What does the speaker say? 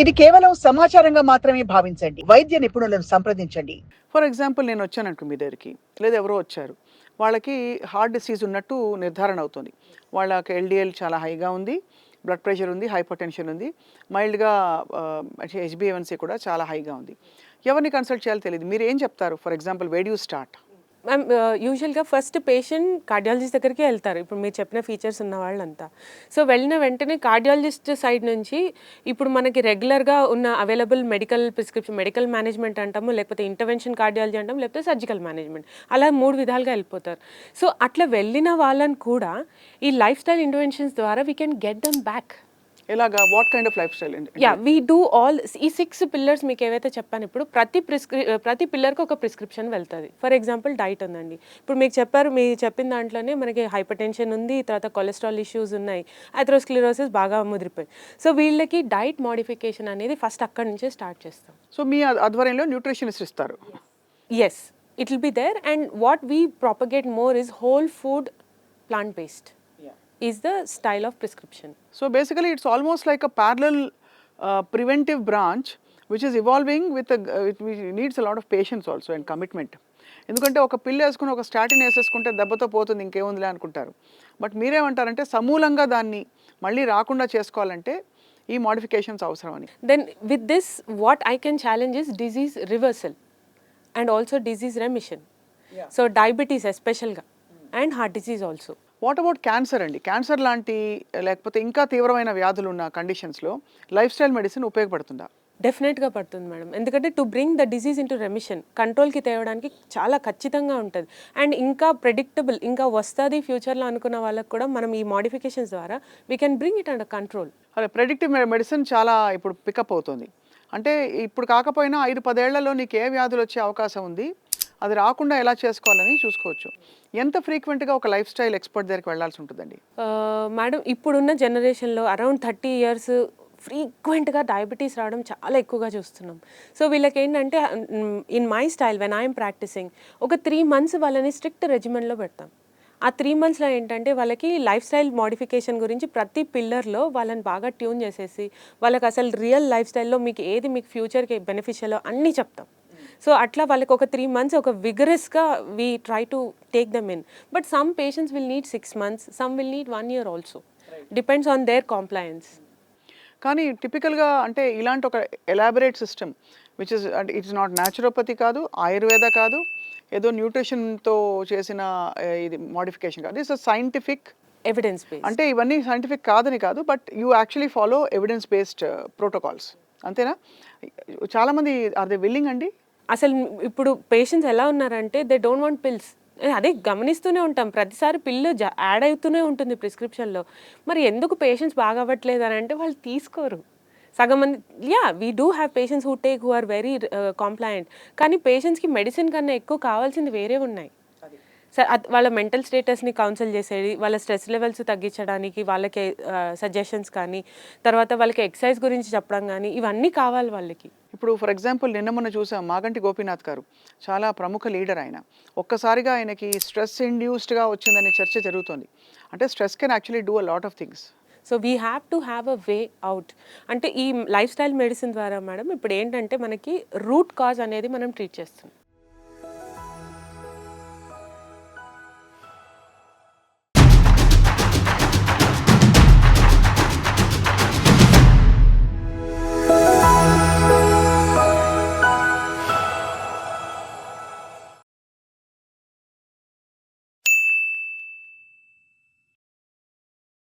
ఇది కేవలం సమాచారంగా మాత్రమే భావించండి. వైద్య నిపుణులను సంప్రదించండి. ఫర్ ఎగ్జాంపుల్ నేను వచ్చాననుకో మీ దగ్గరికి, లేదా ఎవరో వచ్చారు. వాళ్ళకి హార్ట్ డిసీజ్ ఉన్నట్టు నిర్ధారణ అవుతుంది. వాళ్ళకి ఎల్‌డిఎల్ చాలా హైగా ఉంది, బ్లడ్ ప్రెషర్ ఉంది, హైపర్‌టెన్షన్ ఉంది, మైల్డ్‌గా హెచ్‌బీఏవన్సీ కూడా చాలా హైగా ఉంది. ఎవరిని కన్సల్ట్ చేయాలో తెలీదు. మీరేం చెప్తారు? For example wear do you start? Ma'am యూజువల్‌గా ఫస్ట్ పేషెంట్ కార్డియాలజిస్ట్ దగ్గరికే వెళ్తారు. ఇప్పుడు మీరు చెప్పిన ఫీచర్స్ ఉన్న వాళ్ళంతా. సో వెళ్ళిన వెంటనే కార్డియాలజిస్ట్ సైడ్ నుంచి ఇప్పుడు మనకి రెగ్యులర్‌గా ఉన్న అవైలబుల్ మెడికల్ మేనేజ్మెంట్ అంటాము, లేకపోతే ఇంటర్వెన్షన్ కార్డియాలజీ అంటాము, లేకపోతే సర్జికల్ మేనేజ్మెంట్. అలా 3 విధాలుగా వెళ్ళిపోతారు. సో అట్లా వెళ్ళిన వాళ్ళని కూడా ఈ లైఫ్ స్టైల్ ఇంటర్వెన్షన్స్ ద్వారా we can get them back. ఎలాగా? What kind of lifestyle అండి? వీ డూ ఆల్ ఈ 6 పిల్లర్స్ మీకు ఏవైతే చెప్పాను ఇప్పుడు ప్రతి పిల్లర్కి ఒక ప్రిస్క్రిప్షన్ వెళ్తుంది. ఫర్ ఎగ్జాంపుల్ డైట్ ఉందండి. ఇప్పుడు మీకు చెప్పారు, మీరు చెప్పిన దాంట్లోనే మనకి హైపర్ టెన్షన్ ఉంది, తర్వాత కొలెస్ట్రాల్ ఇష్యూస్ ఉన్నాయి, అథెరోస్క్లెరోసిస్ బాగా ముదిరిపోయింది. సో వీళ్ళకి డైట్ మోడిఫికేషన్ అనేది ఫస్ట్ అక్కడి నుంచే స్టార్ట్ చేస్తాం. సో మీ ఆధ్వర్యంలో న్యూట్రిషనిస్ట్ ఇస్తారు. Yes, it will be there. And what we propagate more is whole food, plant based is the style of prescription. So basically it's almost like a parallel preventive branch which is evolving with which needs a lot of patience also and commitment. ఎందుకంటే ఒక పిల్ వేసుకుని ఒక statin వేసేసుకుంటే దెబ్బతో పోతుంది, ఇంకేముందిలే అనుకుంటారు. But మీరేమంటారంటే సమూలంగా దాన్ని మళ్ళీ రాకుండా చేసుకోవాలంటే ఈ మోడిఫికేషన్స్ అవసరం అని. Then with this what I can challenge is disease reversal and also disease remission. So diabetes especially and heart disease also. What about cancer అండి? క్యాన్సర్ లాంటి లేకపోతే ఇంకా తీవ్రమైన వ్యాధులు ఉన్న కండిషన్స్లో లైఫ్ స్టైల్ మెడిసిన్ ఉపయోగపడుతుందా? డెఫినెట్గా పడుతుంది మేడం. ఎందుకంటే to bring the disease into remission, కంట్రోల్కి తేవడానికి చాలా ఖచ్చితంగా ఉంటుంది. అండ్ ఇంకా ప్రెడిక్టబుల్, ఇంకా వస్తుంది ఫ్యూచర్లో అనుకున్న వాళ్ళకి కూడా మనం ఈ మోడిఫికేషన్స్ ద్వారా we can bring it under control. అదే ప్రెడిక్టివ్ మెడిసిన్ చాలా ఇప్పుడు పికప్ అవుతుంది. అంటే ఇప్పుడు కాకపోయినా 5-10 ఏళ్లలో నీకు ఏ వ్యాధులు వచ్చే అవకాశం ఉంది, అది రాకుండా ఎలా చేసుకోవాలని చూసుకోవచ్చు. ఎంత ఫ్రీక్వెంట్గా ఒక లైఫ్ స్టైల్ ఎక్స్పర్ట్ దగ్గరికి వెళ్ళాల్సి ఉంటుందండి? మేడం ఇప్పుడున్న జనరేషన్లో అరౌండ్ 30 years ఫ్రీక్వెంట్గా డయాబెటీస్ రావడం చాలా ఎక్కువగా చూస్తున్నాం. సో వీళ్ళకి ఏంటంటే in my style when I'm practicing ఒక 3 months వాళ్ళని స్ట్రిక్ట్ రెజిమెంట్లో పెడతాం. ఆ 3 monthsలో ఏంటంటే వాళ్ళకి లైఫ్ స్టైల్ మోడిఫికేషన్ గురించి ప్రతి పిల్లర్లో వాళ్ళని బాగా ట్యూన్ చేసేసి వాళ్ళకి అసలు రియల్ లైఫ్ స్టైల్లో మీకు ఫ్యూచర్కి బెనిఫిషియల్ అన్నీ చెప్తాం. సో అట్లా వాళ్ళకి ఒక 3 months ఒక విగరస్గా we try to take them in. But some patients will need 6 months, some will need 1 year also. Depends on their compliance. కానీ టిపికల్గా అంటే ఇలాంటి ఒక ఎలాబరేట్ సిస్టమ్ విచ్ ఇస్ అంటే ఇట్స్ నాట్ న్యాచురోపతి కాదు, ఆయుర్వేద కాదు, ఏదో న్యూట్రిషన్తో చేసిన ఇది మోడిఫికేషన్ కాదు. It's scientific evidence based. అంటే ఇవన్నీ సైంటిఫిక్ కాదని కాదు, but you actually follow evidence based protocols, అంతేనా? చాలామంది ఆర్ దే విల్లింగ్ అండి? అసలు ఇప్పుడు పేషెంట్స్ ఎలా ఉన్నారంటే దే డోంట్ వాంట్ పిల్స్. అదే గమనిస్తూనే ఉంటాం, ప్రతిసారి పిల్లు యాడ్ అవుతూనే ఉంటుంది ప్రిస్క్రిప్షన్లో. మరి ఎందుకు పేషెంట్స్ బాగా అవ్వట్లేదు అని అంటే వాళ్ళు తీసుకోరు. సగం మంది we do have patients who are very compliant. కానీ పేషెంట్స్కి మెడిసిన్ కన్నా ఎక్కువ కావాల్సింది వేరే ఉన్నాయి. వాళ్ళ మెంటల్ స్టేటస్ని కౌన్సిల్ చేసేది, వాళ్ళ స్ట్రెస్ లెవెల్స్ తగ్గించడానికి వాళ్ళకి సజెషన్స్ కానీ, తర్వాత వాళ్ళకి ఎక్సర్సైజ్ గురించి చెప్పడం కానీ, ఇవన్నీ కావాలి వాళ్ళకి. ఇప్పుడు ఫర్ ఎగ్జాంపుల్ నిన్న మొన్న చూసాం మాగంటి గోపీనాథ్ గారు, చాలా ప్రముఖ లీడర్ ఆయన. ఒక్కసారిగా ఆయనకి స్ట్రెస్ ఇండ్యూస్డ్గా వచ్చిందనే చర్చ జరుగుతుంది. అంటే stress can actually do a lot of things. So we have to have a way out. అంటే ఈ లైఫ్ స్టైల్ మెడిసిన్ ద్వారా మేడం ఇప్పుడు ఏంటంటే మనకి రూట్ కాజ్ అనేది మనం ట్రీట్ చేస్తాం.